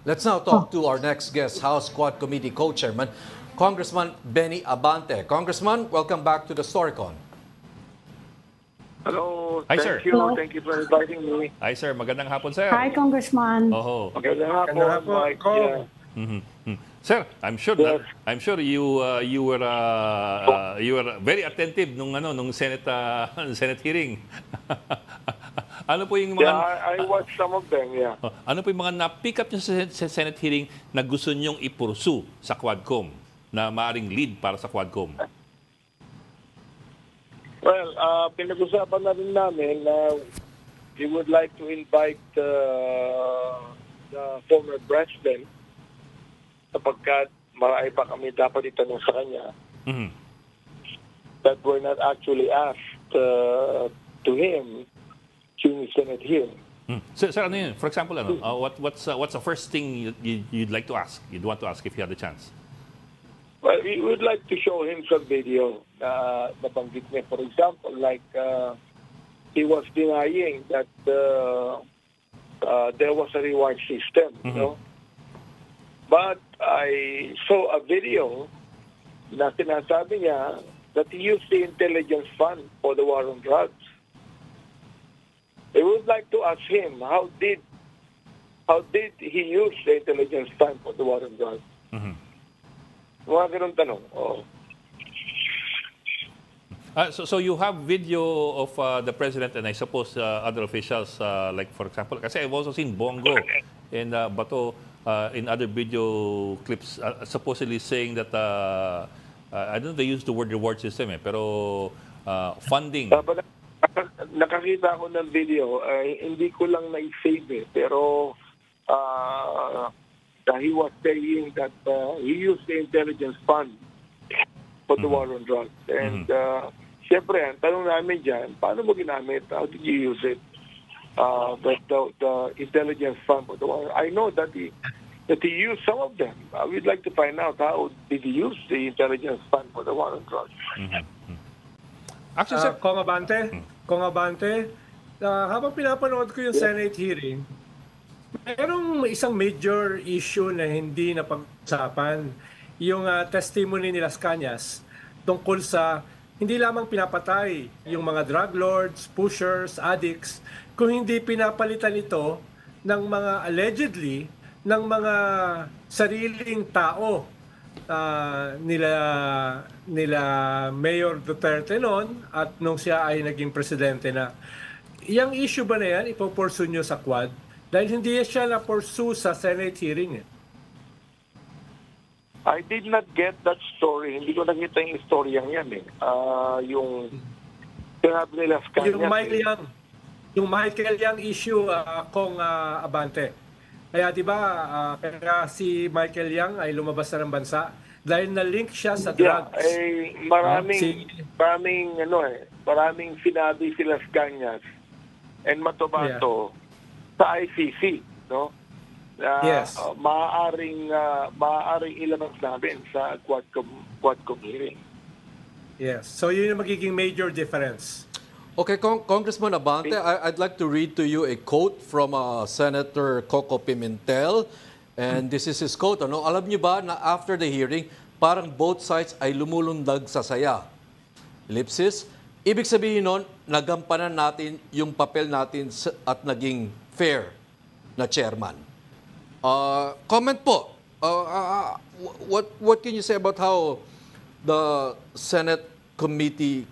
Let's now talk to our next guest, House Quad Committee Co-Chairman, Congressman Benny Abante. Congressman, welcome back to the Storycon. Hello. Hi, Thank sir. you. Hello. Thank you for inviting me. Hi, sir. Magandang hapon, sir. Hi, Congressman. Oho. Magandang hapon, Mike. Sir, I'm sure Yes. you were very attentive nung Senate Senate hearing. Ano po yung mga I watched some of them, yeah. ano po yung mga na-pick up niyo sa Senate hearing na gusto niyong i-pursue sa Quadcom na maaring lead para sa Quadcom? Well, pinag-usapan na rin namin na we would like to invite the former president sapagkat marami pa kami dapat itanong sa kanya Mhm. that were not actually asked to him during the Senate hearing. Sir, ano yun? For example, what's the first thing you'd like to ask? You'd want to ask if you had the chance? Well, we would like to show him some video na nabanggit niya. For example, like he was denying that there was a reward system, you know. But I saw a video na sinasabi niya that he used the intelligence fund for the war on drugs. I would like to ask him how did he use the intelligence fund for the war on drugs? Mga ganun tanong. Oh. So you have video of the president and I suppose other officials, like for example, kasi I've also seen Bongo and Bato in other video clips supposedly saying that, I don't know they use the word reward system pero funding. Nakakita ako ng video, hindi ko lang na-save pero he was saying that he used the intelligence fund for the war on drugs. And siyempre, ang tanong namin dyan, paano mo ginamit? How did you use it? The intelligence fund for the war. I know that he used some of them. We'd like to find out how did he use the intelligence fund for the war on drugs. Actually, sir, Kong Abante, habang pinapanood ko yung Senate hearing, merong isang major issue na hindi napag-usapan, yung testimony ni Las Cañas tungkol sa hindi lamang pinapatay yung mga drug lords, pushers, addicts, kung hindi pinapalitan ito ng mga allegedly ng mga sariling tao nila Mayor Duterte noon at nung siya ay naging presidente na. Yung issue ba na yan, ipopursue nyo sa Quad? Dahil hindi siya na-pursue sa Senate hearing. I did not get that story. Hindi ko nakita yung storyang yan yung sinabi nila sa kanya. Yung Michael Yang issue, Kong Abante. Kaya di ba kaya si Michael Yang ay lumabas na ng bansa dahil na-link siya sa drugs. Maraming sinabi sila sa Cañas and Matobato sa ICC, no? Yes. Maaaring ilabas namin sa Quadcom hearing. Yes. So yun yung magiging major difference. Okay, Congressman Abante, I'd like to read to you a quote from Senator Coco Pimentel. And this is his quote. Alam niyo ba na after the hearing, parang both sides ay lumulundag sa saya? Ellipsis. Ibig sabihin nun, nagampanan natin yung papel natin at naging fair na chairman. Comment po. What can you say about how the Senate committee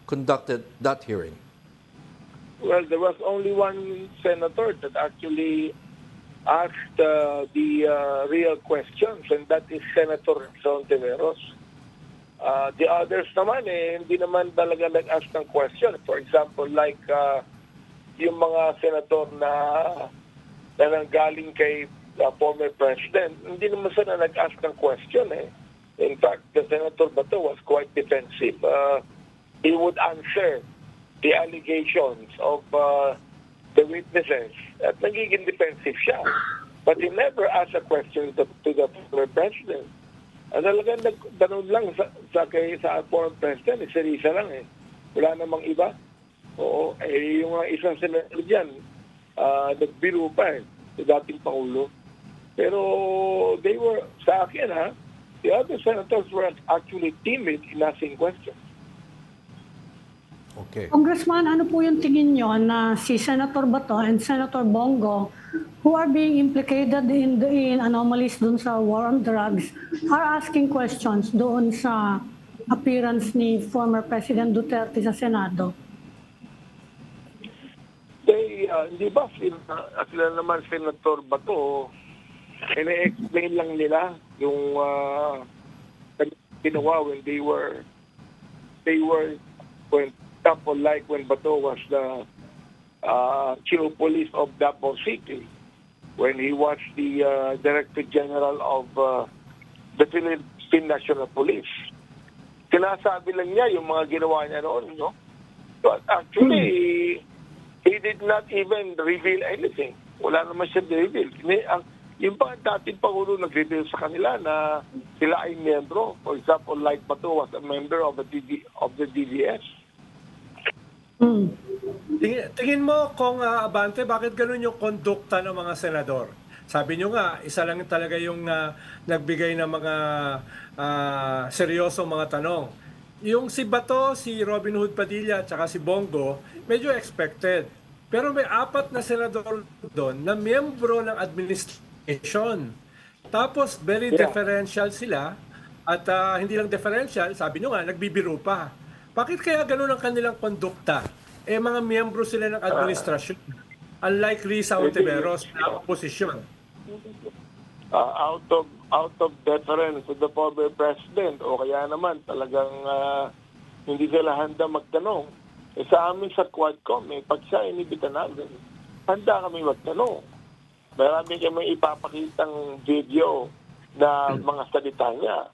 conducted that hearing? Well, there was only one senator that actually asked the real questions, and that is Senator Rizon Tiveros. The others naman, hindi naman talaga nag-ask ng question. For example, like yung mga senator na nanggaling kay former president, hindi naman sila nag-ask ng question. In fact, the Senator Bato was quite defensive. He would answer the allegations of the witnesses at nagiging defensive siya. But he never asked a question to the former president. Talagang nagtanong lang sa former president, isa lang Wala namang iba. Oo, yung isang senator dyan, nagbiro pa si dating Pangulo. Pero they were, sa akin the other senators were actually timid in asking questions. Okay. Congressman, ano po yung tingin nyo na si Senator Bato and Senator Bongo, who are being implicated in anomalies dun sa war on drugs, are asking questions doon sa appearance ni former President Duterte sa Senado? Hindi ba sila naman Senator Bato, ina-explain lang nila yung ginawa when they were when example, like when Bato was the chief of police of Davao City, when he was the Director General of the Philippine National Police. Sinasabi lang niya yung mga ginawa niya noon, no? But actually, he did not even reveal anything. Wala naman siya reveal. Yung pa dating Pangulo nag-reveal sa kanila na sila ay miyembro. For example, like Bato was a member of the DDS. Tingin mo kung Abante, bakit ganun yung kondukta ng mga senador? Sabi nyo nga, isa lang talaga yung nagbigay ng mga seryosong mga tanong. Yung si Bato, si Robin Hood Padilla at saka si Bongo, medyo expected. Pero may 4 na senador doon na miyembro ng administration. Tapos very deferential sila at hindi lang deferential, sabi nyo nga, nagbibiro pa. Bakit kaya ganun ang kanilang kondukta? Mga miyembro sila ng administrasyon. Unlike Risa Ontiveros na oposisyon. Out of deference to the former president o kaya naman talagang hindi sila handa magtanong. Sa amin sa Quadcom, pag siya inibita namin, handa kami magtanong. Marami kami ipapakitang video na mga salita niya.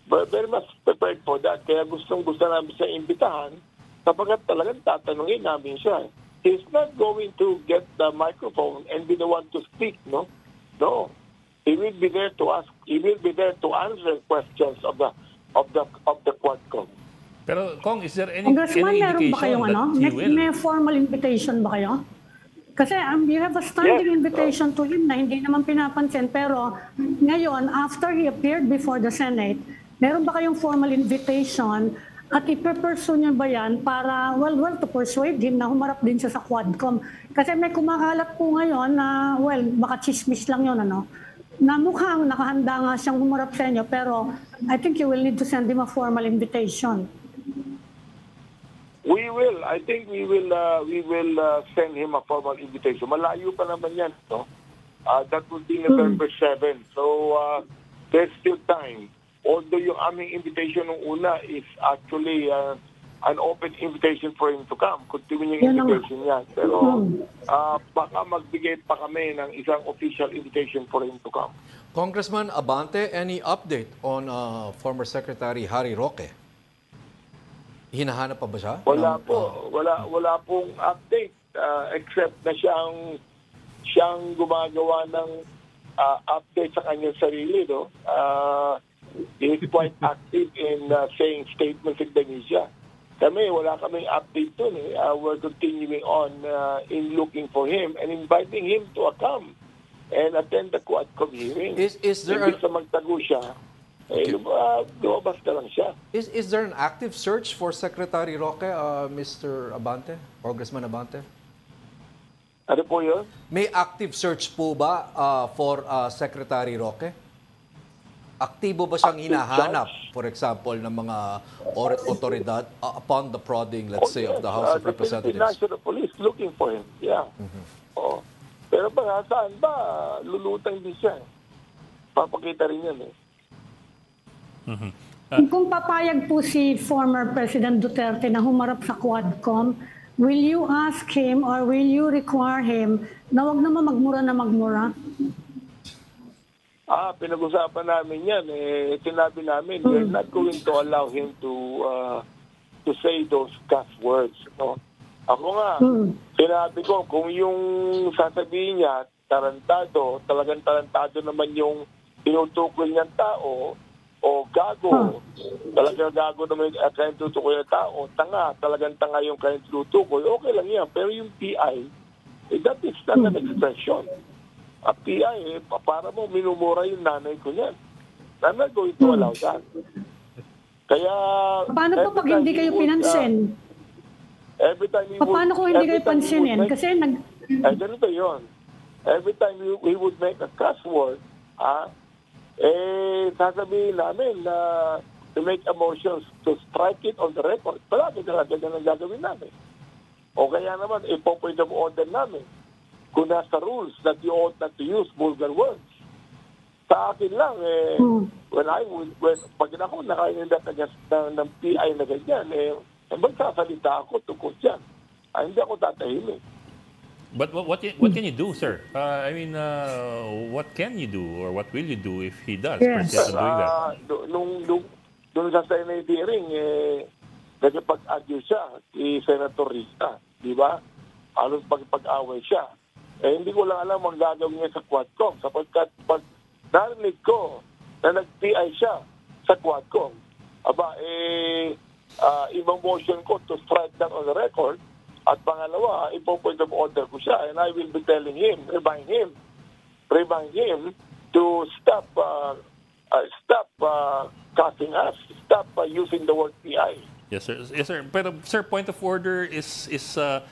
We're very much prepared for that. Kaya gustong-gusto namin siya imbitahan kapag talagang tatanungin namin siya. He's not going to get the microphone and be the one to speak, no? No. He will be there to ask. He will be there to answer questions of the Quadcom. Pero Kong, is there any Congressman, meron ba indication kayong that he will? may formal invitation ba kayo? Kasi you have a standing invitation to him na hindi naman pinapansin. Pero ngayon, after he appeared before the Senate, meron ba kayong formal invitation at ipe-pursue niyo ba yan para, well, to persuade him na humarap din siya sa Quadcom? Kasi may kumakalat po ngayon na, baka chismis lang yun, na mukhang nakahanda nga siyang humarap sa inyo, pero I think you will need to send him a formal invitation. We will. I think we will send him a formal invitation. Malayo pa naman yan, no? That would be November 7. So, there's still time. Although yung aming invitation nung una is actually an open invitation for him to come. Continuing invitation yan. Pero baka magbigay pa kami ng isang official invitation for him to come. Congressman Abante, any update on former Secretary Harry Roque? Hinahanap pa ba siya? Wala po. Wala pong update except na siyang gumagawa ng update sa kanyang sarili, no? He is quite active in saying statements in the media. Kami, wala kaming update dun. We're continuing on in looking for him and inviting him to come and attend the Quadcom hearing. Is there Imbis na magtago siya, lumabas na lang siya. Is there an active search for Secretary Roque, Mr. Abante, Congressman Abante? Ano po yun? May active search po ba for Secretary Roque? Aktibo ba siyang hinahanap, for example, ng mga otoridad upon the prodding, let's say, of the House of Representatives? The National Police looking for him, yeah. Oh. Pero ba, saan ba? Lulutang din siya. Papakita rin yan, Kung papayag po si former President Duterte na humarap sa Quadcom, will you ask him or will you require him na wag naman magmura na magmura? Pinag-usapan namin yan. Sinabi namin, we're not going to allow him to say those cuss words. No? Ako nga, sinabi ko, kung yung sasabihin niya, talagang tarantado naman yung tinutukoy niyang tao, o gago, talagang gago naman yung kanyang tutukoy ng tao, talagang tanga yung kanyang tutukoy, okay lang yan. Pero yung PI, that is not an expression. PI, para mo minumura yung nanay ko yan. I'm not going to allow that. Kaya... Paano po pag hindi kayo pinansin? Every time he would... Paano kung hindi kayo pansinin? Kasi ganito yun. Every time we would make a cuss word, sasabihin namin na to make a motion to strike it on the record. Palagi talaga na ang gagawin namin. O kaya naman, ipo-point of order namin kung nasa rules that you ought not to use vulgar words. Sa akin lang, pag ako nakainda ng PI na ganyan, magsasalita ako tungkol dyan. Hindi ako tatahimik. But what can you do, sir? What can you do or what will you do if he does persist in doing that? Nung sa Senate hearing, nagpag-argue siya kay Senator Risa, di ba? Anong pag-away siya. Hindi ko lang alam ang gagawin niya sa Quadcom sapagkat pag narinig ko na nag-PI siya sa Quadcom, ibang motion ko to strike that on the record. At pangalawa, ipo-point of order ko siya and I will be telling him, remind him to stop cussing us, stop using the word PI. Yes, sir. Yes, sir. Pero, sir, point of order is it's a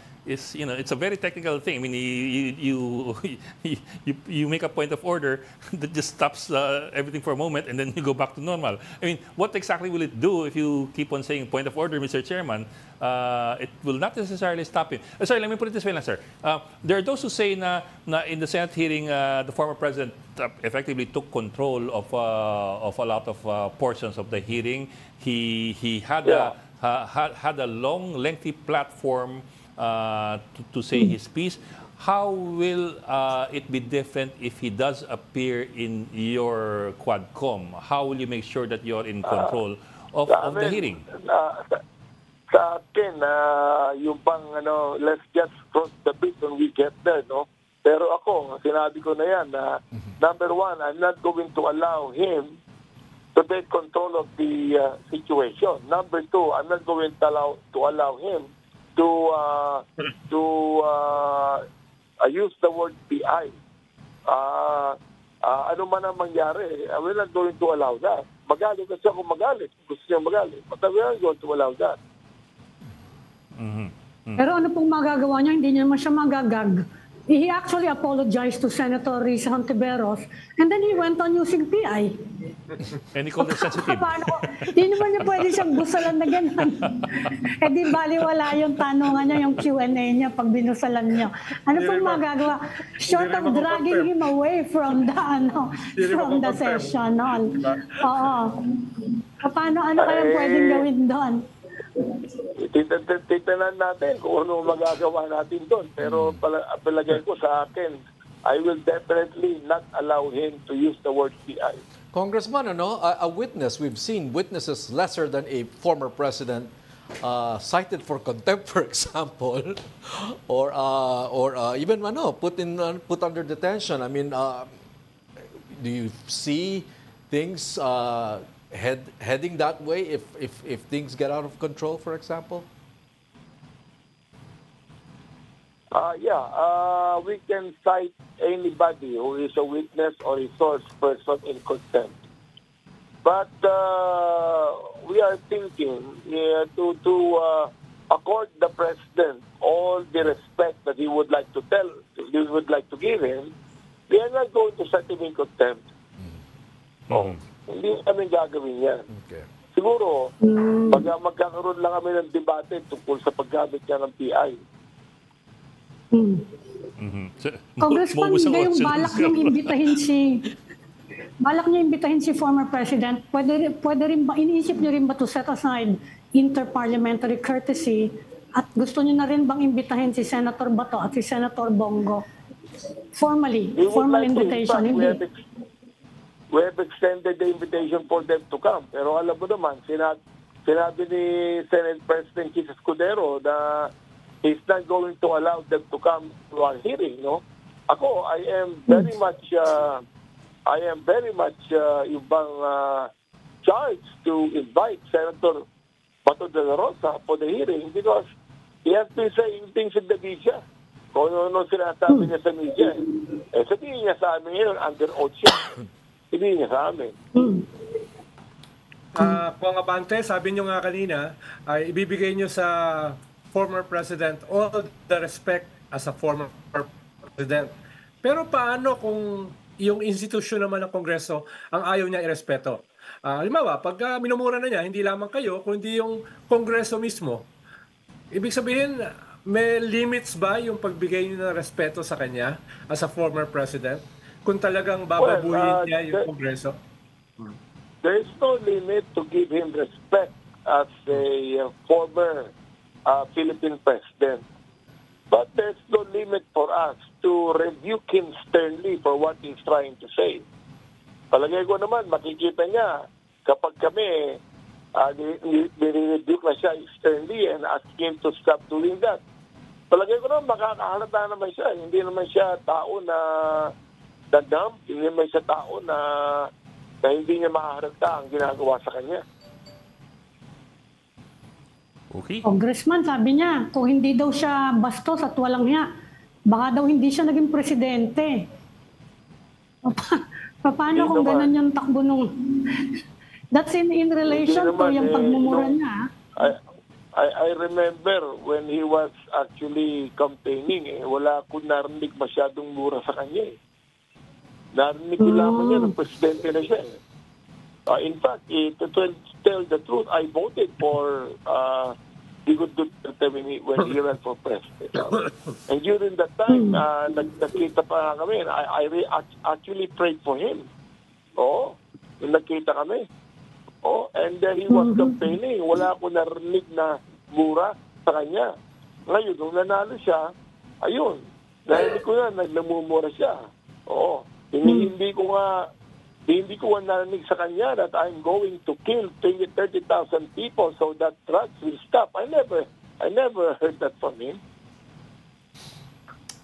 very technical thing. I mean, you make a point of order that just stops everything for a moment and then you go back to normal. I mean, what exactly will it do if you keep on saying point of order, Mr. Chairman? It will not necessarily stop you. Sorry, let me put it this way, sir. There are those who say na in the Senate hearing, the former president effectively took control of a lot of portions of the hearing. He had a long, lengthy platform to say his piece. How will it be different if he does appear in your Quadcom? How will you make sure that you're in control of the hearing? Sa akin, yung pang, let's just cross the bridge when we get there, no? Pero ako, sinabi ko na yan, number one, I'm not going to allow him to take control of the situation. Number two, I'm not going to allow him to use the word PI. Ano man ang mangyari, we're not going to allow that. Magalit na siya kung magalit. Gusto niya magalit. But we're not going to allow that. Pero ano pong magagawa niya? Hindi niya naman siya magagag. He actually apologized to Senator Risa Hontiveros and then he went on using PI. And he called it sensitive. Di naman niya pwede siyang busalan na gano'n. Di baliwala yung tanungan niya, yung Q&A niya pag binusalan niya. Ano pong magagawa? Short of dragging him away from the session. Oo. Paano, ano kaya pwedeng gawin doon? Titanan natin kung ano magagawa natin doon. Pero palagay ko sa akin, I will definitely not allow him to use the word PI. Congressman, a witness, we've seen witnesses lesser than a former president cited for contempt, for example, or even put under detention. I mean, do you see things heading that way if things get out of control, for example? We can cite anybody who is a witness or a source person in contempt. But we are thinking to accord the president all the respect that he would like to give him. We are not going to set him in contempt. Hindi kami gagawin yan. Okay. Siguro, pag magkakaroon lang kami ng debate tungkol sa paggamit niya ng PI. Congressman, yung balak niya imbitahin si former president, pwede rin ba, iniisip niyo rin ba to set aside interparliamentary courtesy at gusto niyo na rin bang imbitahin si Senator Bato at si Senator Bongo? Formal invitation. We have extended the invitation for them to come. Pero alam mo naman, sinabi ni Senate President Chis Escudero na he's not going to allow them to come to our hearing, no? Ako, I am very much charged to invite Senator Bato de la Rosa for the hearing because he has been saying things in the media Kung ano sinasabi niya sa media. Sabihin niya sa amin ngayon, under oath siya. Sabihin niya sa amin. Kung Abante, sabi nyo nga kanina, ay ibibigay nyo sa former president all the respect as a former president. Pero paano kung yung institusyon naman ng Kongreso ang ayaw niya irespeto? Halimbawa, pag minumura na niya, hindi lamang kayo, kundi yung Kongreso mismo. Ibig sabihin, may limits ba yung pagbigay niyo ng respeto sa kanya as a former president? Kung talagang bababuhin niya yung Kongreso? There is no limit to give him respect as a former Philippine president. But there's no limit for us to rebuke him sternly for what he's trying to say. Palagay ko naman, makikita niya kapag kami nire-rebuke na siya sternly and ask him to stop doing that. Palagay ko naman, makakahalata naman siya. Hindi naman siya tao na dumb, hindi naman siya tao na hindi niya maharagta ang ginagawa sa kanya. Okay. Congressman, sabi niya, kung hindi daw siya bastos at walang hiya, baka daw hindi siya naging presidente. Paano kung ganun yung takbo nung... That's in relation to yung pagmumura niya. I remember when he was actually campaigning, wala akong narinig masyadong mura sa kanya. Narinig ko lamang niya ng presidente na siya. In fact, to tell the truth, I voted for Digod Duterte when he ran for president. And during that time, nagkita pa kami. I actually prayed for him. Oo, nagkita kami. Oh, and then he was campaigning. Wala akong narinig na mura sa kanya. Ngayon, nung nanalo siya, ayun, narinig ko na, naglamumura siya. Oo. Hindi ko nga narinig sa kanya that I'm going to kill 30,000 people so that drugs will stop. I never heard that from him.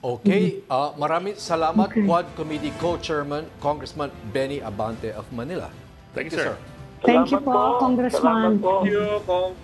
Okay, maraming salamat, Quad Committee Co-Chairman, Congressman Benny Abante of Manila. Thank you, sir. Thank you po, Congressman. Salamat po. Thank you, Kong.